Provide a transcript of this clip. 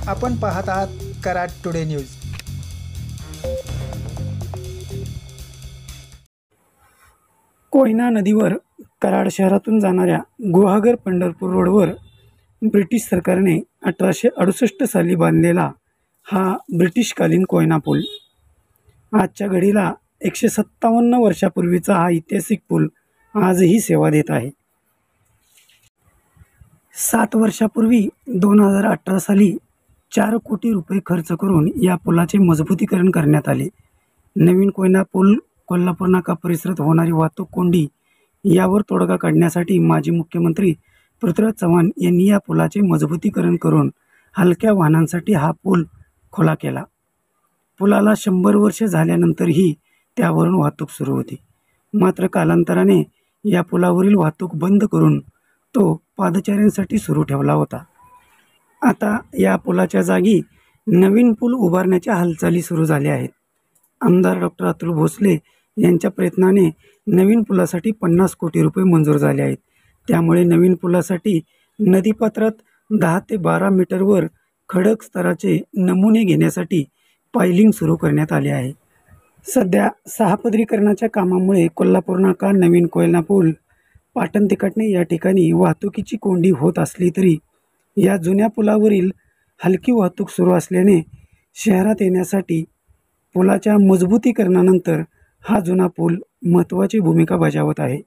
आपण पाहत आहात कराड टुडे न्यूज। कोयना नदीवर कराड शहरातून जाणाऱ्या गुहागर पंढरपूर रोडवर ब्रिटिश सरकारने 1868 साली बांधलेला हा ब्रिटिशकालीन कोयना पूल आजच्या घडीला 157 वर्षापूर्वीचा हा ऐतिहासिक पूल आजही सेवा देत आहे। 7 वर्षापूर्वी 2018 साली 4 कोटी रुपये खर्च करून या पुलाचे मजबूतीकरण करण्यात आले। नवीन कोयना पूल कोल्हापूर नाका परिसरात होणारी वाहतूक कोंडी यावर तोडगा काढण्यासाठी माजी मुख्यमंत्री पृथ्वीराज चव्हाण यांनी या पुलाचे मजबूतीकरण करून हलक्या वाहनांसाठी हा पूल खुला केला। पुलाला 100 वर्षे झाल्यानंतरही त्यावरून वाहतूक सुरू होती। मात्र कालांतराने या पुलावरील वाहतूक बंद करून तो पादचाऱ्यांसाठी सुरू ठेवला होता। आता या पुलाच्या जागी नवीन पूल उभारण्याच्या हालचाली सुरू झाल्या आहेत। आमदार डॉक्टर अतुल भोसले यांच्या प्रयत्नाने नवीन पुलासाठी 50 कोटी रुपये मंजूर झाले आहेत। त्यामुळे नवीन पुलासाठी नदीपात्रात 10 ते 12 मीटरवर खडक स्तराचे नमुने घेण्यासाठी पायलिंग सुरू करण्यात आले आहे। सध्या 6 पदरीकरणाच्या कामामुळे कोल्हापूर नाका नवीन कोयना पूल पाटण तिकाटणे या ठिकाणी वाहतुकीची कोंडी होत असली तरी या जुन्या पुलावरील हलकी वाहतूक सुरू असल्याने शहरात येण्यासाठी पुलाच्या मजबूतीकरणानंतर हा जुना पूल महत्त्वाची भूमिका बजावत आहे।